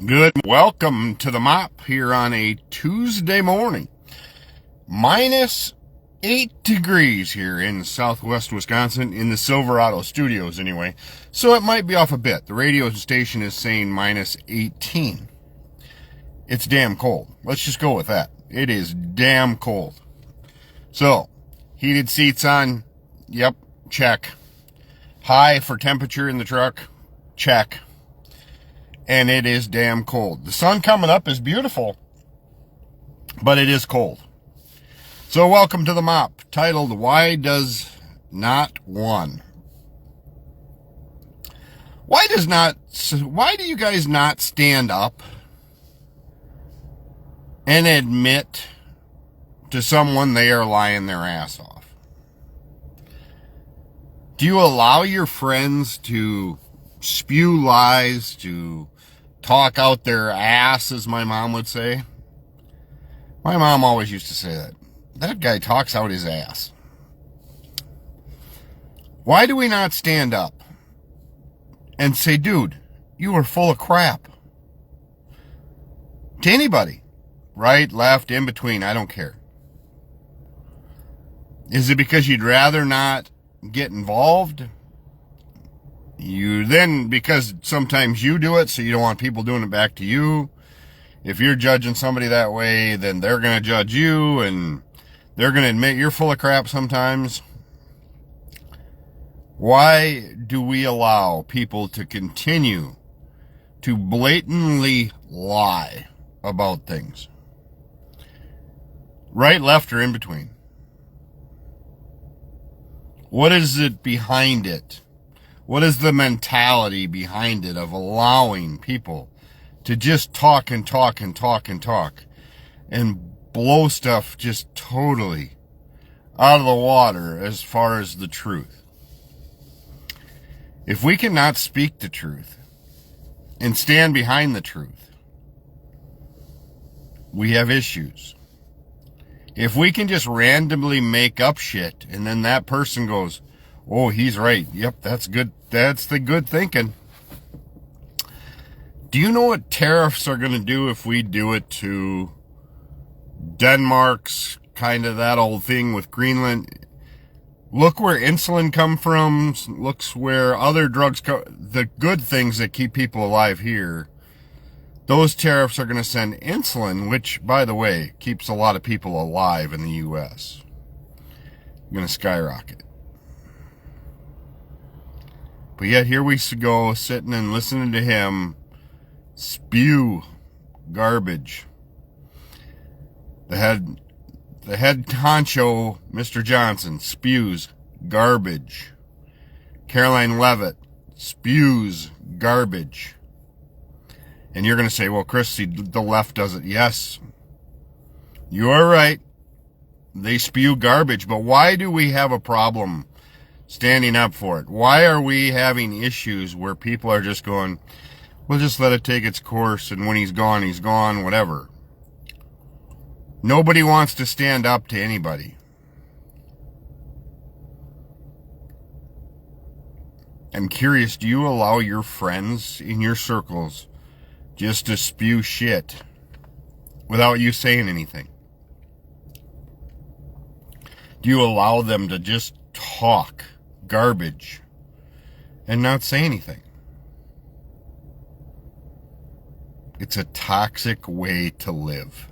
Good. Welcome to the mop here on a Tuesday morning. Minus 8 degrees here in southwest Wisconsin, in the Silverado studios anyway. So it might be off a bit. The radio station is saying minus 18. It's damn cold. Let's just go with that. It is damn cold. So, heated seats on. Yep, check. High for temperature in the truck. Check. And it is damn cold. The sun coming up is beautiful, but it is cold. So welcome to the mop, titled, Why Does Not One? Why do you guys not stand up and admit to someone they are lying their ass off? Do you allow your friends to spew lies, to talk out their ass, as my mom would say? My mom always used to say that. That guy talks out his ass. Why do we not stand up and say, dude, you are full of crap? To anybody. Right, left, in between, I don't care. Is it because you'd rather not get involved? Because sometimes you do it, so you don't want people doing it back to you. If you're judging somebody that way, then they're going to judge you, and they're going to admit you're full of crap sometimes. Why do we allow people to continue to blatantly lie about things? Right, left, or in between? What is it behind it? What is the mentality behind it of allowing people to just talk and talk and talk and talk and blow stuff just totally out of the water as far as the truth? If we cannot speak the truth and stand behind the truth, we have issues. If we can just randomly make up shit and then that person goes, oh, he's right. Yep, that's good. That's the good thinking. Do you know what tariffs are going to do if we do it to Denmark's kind of that old thing with Greenland? Look where insulin come from. Looks where other drugs come. The good things that keep people alive here. Those tariffs are going to send insulin, which, by the way, keeps a lot of people alive in the U.S. Going to skyrocket. But yet here we go, sitting and listening to him spew garbage. The head honcho, Mr. Johnson, spews garbage. Caroline Leavitt spews garbage. And you're going to say, well, Chris, the left does it. Yes, you are right. They spew garbage. But why do we have a problem standing up for it? Why are we having issues where people are just going, we'll just let it take its course, and when he's gone, whatever? Nobody wants to stand up to anybody. I'm curious, do you allow your friends in your circles just to spew shit without you saying anything? Do you allow them to just talk garbage and not say anything? It's a toxic way to live.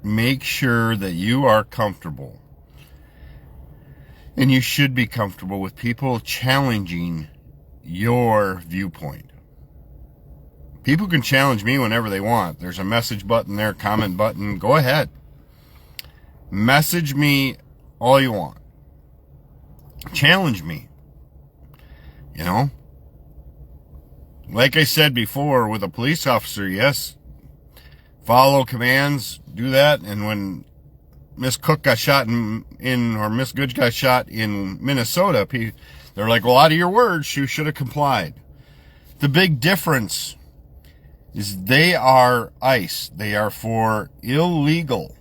Make sure that you are comfortable, and you should be comfortable with people challenging your viewpoint. People can challenge me whenever they want. There's a message button there, comment button. Go ahead. Message me all you want. Challenge me. You know? Like I said before with a police officer, yes, follow commands, do that. And when Miss Cook got shot or Miss Goods got shot in Minnesota, they're like, well, out of your words, you should have complied. The big difference is they are ICE. They are for illegal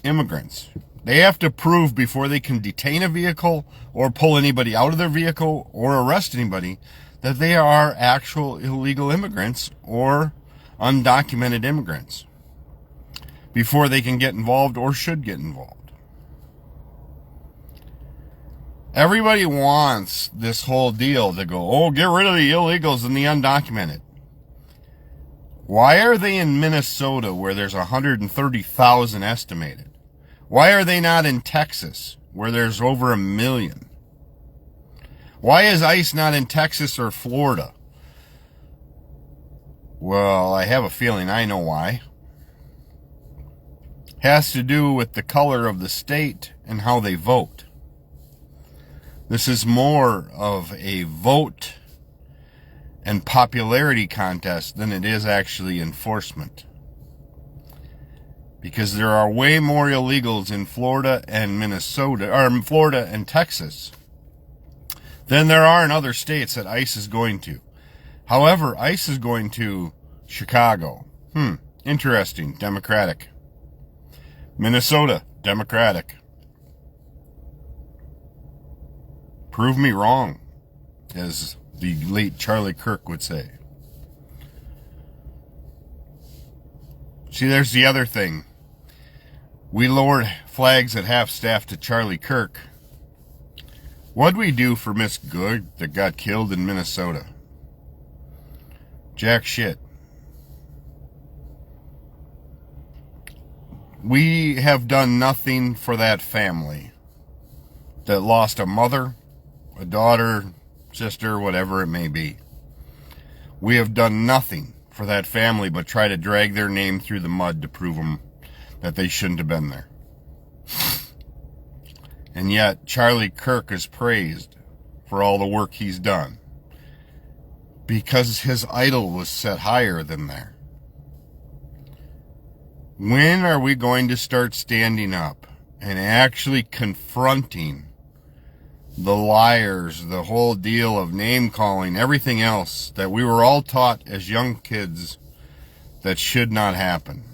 immigrants. They have to prove before they can detain a vehicle or pull anybody out of their vehicle or arrest anybody that they are actual illegal immigrants or undocumented immigrants before they can get involved or should get involved. Everybody wants this whole deal to go, oh, get rid of the illegals and the undocumented. Why are they in Minnesota where there's 130,000 estimated? Why are they not in Texas where there's over 1 million? Why is ICE not in Texas or Florida? Well, I have a feeling I know why. Has to do with the color of the state and how they vote. This is more of a vote and popularity contest than it is actually enforcement. Because there are way more illegals in Florida and Minnesota, or in Florida and Texas, than there are in other states that ICE is going to. However, ICE is going to Chicago. Interesting. Democratic. Minnesota. Democratic. Prove me wrong, as the late Charlie Kirk would say. See, there's the other thing. We lowered flags at half-staff to Charlie Kirk. What'd we do for Miss Good that got killed in Minnesota? Jack shit. We have done nothing for that family that lost a mother, a daughter, sister, whatever it may be. We have done nothing for that family but try to drag their name through the mud to prove them that they shouldn't have been there. And yet, Charlie Kirk is praised for all the work he's done because his idol was set higher than there. When are we going to start standing up and actually confronting the liars, the whole deal of name calling, everything else that we were all taught as young kids that should not happen?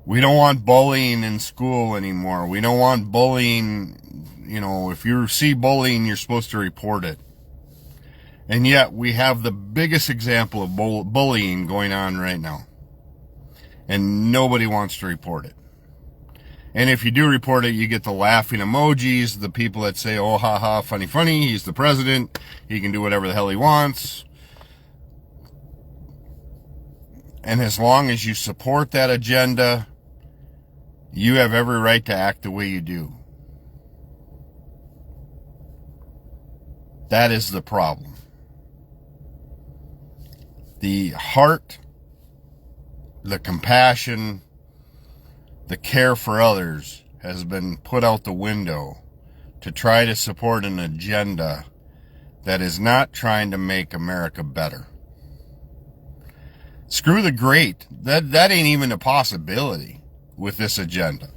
We don't want bullying in school anymore. We don't want bullying. You know, if you see bullying, you're supposed to report it. And yet we have the biggest example of bullying going on right now. And nobody wants to report it. And if you do report it, you get the laughing emojis, the people that say, oh, ha, ha, funny, funny, he's the president, he can do whatever the hell he wants. And as long as you support that agenda, you have every right to act the way you do. That is the problem. The heart, the compassion, the care for others has been put out the window to try to support an agenda that is not trying to make America better. Screw the great. That ain't even a possibility with this agenda.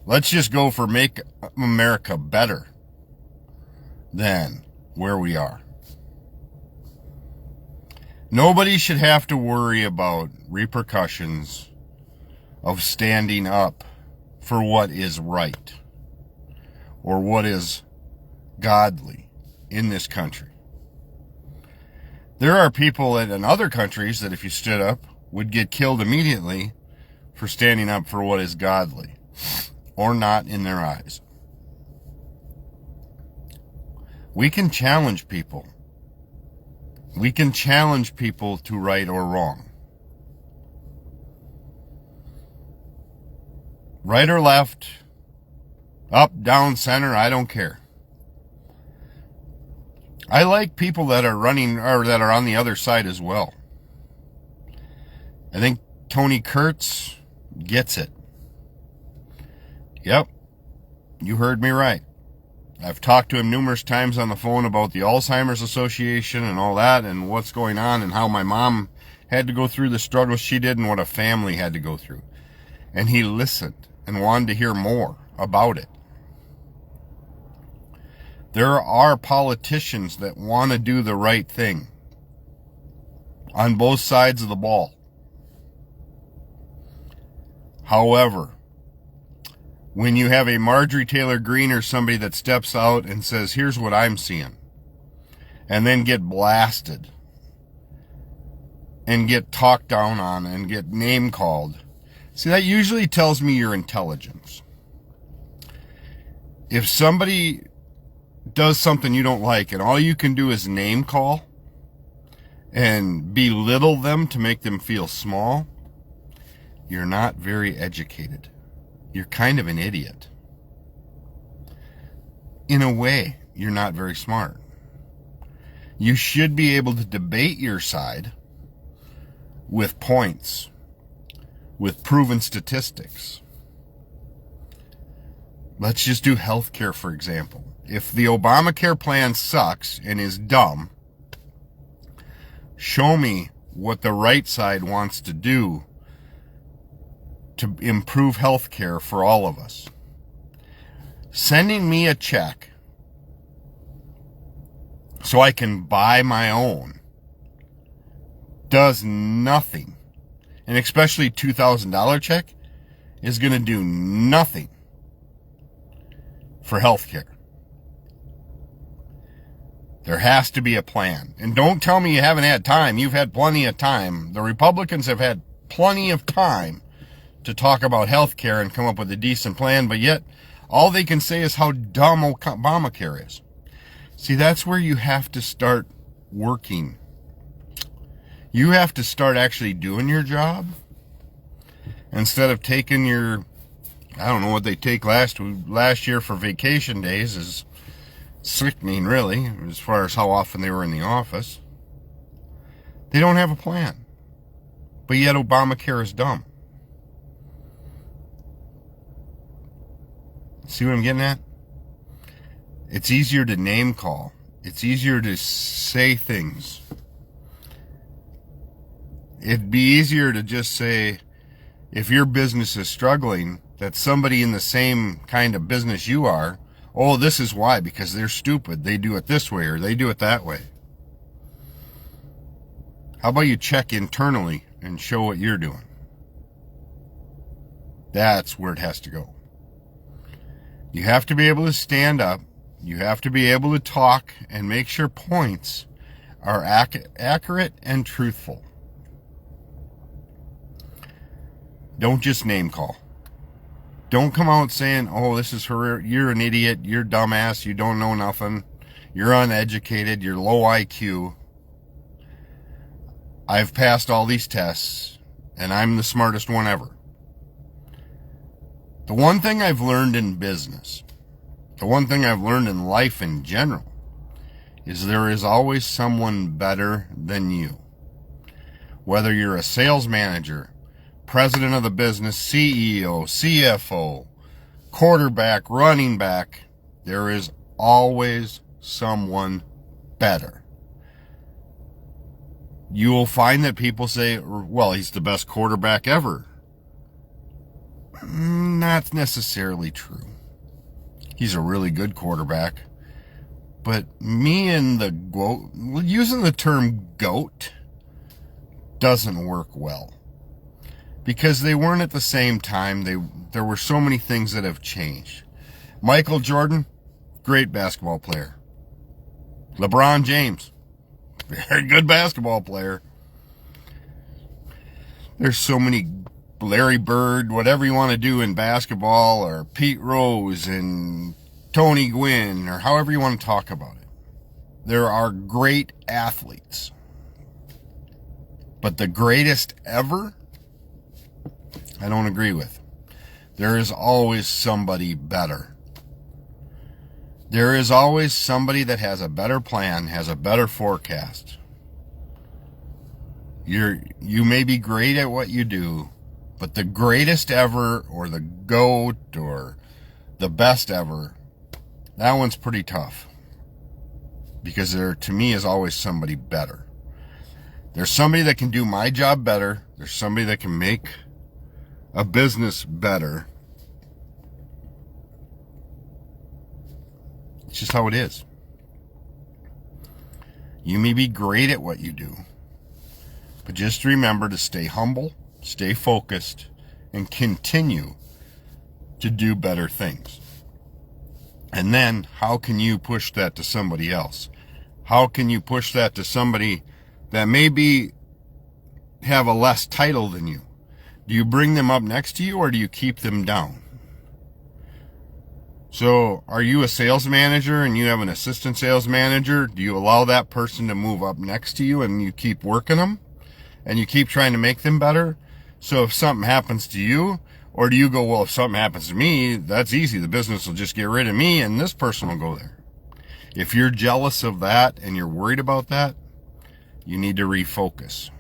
Let's just go for make America better than where we are. Nobody should have to worry about repercussions of standing up for what is right or what is godly in this country. There are people in other countries that if you stood up would get killed immediately for standing up for what is godly or not in their eyes. We can challenge people. We can challenge people to right or wrong. Right or left, up, down, center, I don't care. I like people that are running or that are on the other side as well. I think Tony Kurtz gets it. Yep, you heard me right. I've talked to him numerous times on the phone about the Alzheimer's Association and all that and what's going on and how my mom had to go through the struggles she did and what a family had to go through. And he listened and wanted to hear more about it. There are politicians that want to do the right thing on both sides of the ball. However, when you have a Marjorie Taylor Greene or somebody that steps out and says, here's what I'm seeing, and then get blasted and get talked down on and get name called. See, that usually tells me your intelligence. If somebody does something you don't like and all you can do is name call and belittle them to make them feel small, you're not very educated. You're kind of an idiot. In a way, you're not very smart. You should be able to debate your side with points, with proven statistics. Let's just do healthcare, for example. If the Obamacare plan sucks and is dumb, show me what the right side wants to do to improve healthcare for all of us. Sending me a check so I can buy my own does nothing. And especially $2,000 check is going to do nothing for healthcare. There has to be a plan. And don't tell me you haven't had time. You've had plenty of time. The Republicans have had plenty of time to talk about health care and come up with a decent plan, but yet all they can say is how dumb Obamacare is. See, that's where you have to start working. You have to start actually doing your job instead of taking your, I don't know what they take last year for vacation days is sickening, really, as far as how often they were in the office. They don't have a plan. But yet Obamacare is dumb. See what I'm getting at? It's easier to name call. It's easier to say things. It'd be easier to just say, if your business is struggling, that somebody in the same kind of business you are, oh, this is why, because they're stupid. They do it this way or they do it that way. How about you check internally and show what you're doing? That's where it has to go. You have to be able to stand up. You have to be able to talk and make sure points are accurate and truthful. Don't just name call. Don't come out saying, oh, this is her, you're an idiot, you're dumbass, you don't know nothing, you're uneducated, you're low IQ. I've passed all these tests, and I'm the smartest one ever. The one thing I've learned in business, the one thing I've learned in life in general, is there is always someone better than you. Whether you're a sales manager, president of the business, CEO, CFO, quarterback, running back, there is always someone better. You will find that people say, well, he's the best quarterback ever. Not necessarily true. He's a really good quarterback. But me and the GOAT, using the term GOAT doesn't work well. Because they weren't at the same time. There were so many things that have changed. Michael Jordan, great basketball player. LeBron James, very good basketball player. There's so many, Larry Bird, whatever you want to do in basketball, or Pete Rose and Tony Gwynn, or however you want to talk about it. There are great athletes. But the greatest ever, I don't agree with. There is always somebody better. There is always somebody that has a better plan, has a better forecast. You may be great at what you do, but the greatest ever, or the GOAT, or the best ever, that one's pretty tough. Because there, to me, is always somebody better. There's somebody that can do my job better. There's somebody that can make a business better. It's just how it is. You may be great at what you do, but just remember to stay humble, stay focused, and continue to do better things. And then how can you push that to somebody else? How can you push that to somebody that maybe have a less title than you? Do you bring them up next to you, or do you keep them down? So are you a sales manager and you have an assistant sales manager? Do you allow that person to move up next to you and you keep working them and you keep trying to make them better? So if something happens to you, or do you go, well, if something happens to me, that's easy. The business will just get rid of me and this person will go there. If you're jealous of that and you're worried about that, you need to refocus.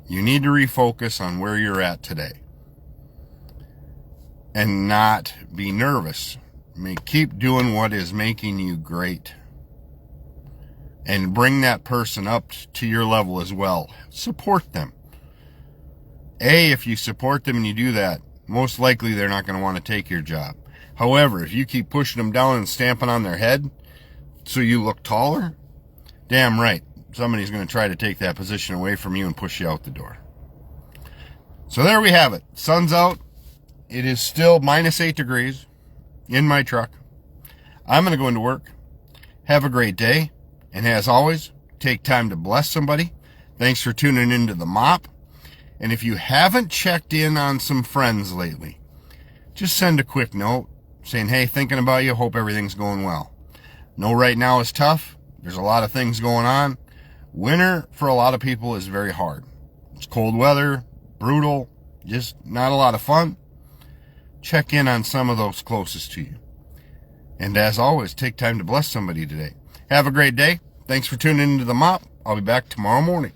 You need to refocus on where you're at today and not be nervous. Keep doing what is making you great and bring that person up to your level as well. Support them. If you support them and you do that, most likely they're not going to want to take your job. However, if you keep pushing them down and stamping on their head so you look taller, damn right, somebody's going to try to take that position away from you and push you out the door. So there we have it. Sun's out. It is still -8 degrees in my truck. I'm going to go into work. Have a great day. And as always, take time to bless somebody. Thanks for tuning into The Mop. And if you haven't checked in on some friends lately, just send a quick note saying, hey, thinking about you, hope everything's going well. No, right now is tough. There's a lot of things going on. Winter for a lot of people is very hard. It's cold weather, brutal, just not a lot of fun. Check in on some of those closest to you. And as always, take time to bless somebody today. Have a great day. Thanks for tuning into The Mop. I'll be back tomorrow morning.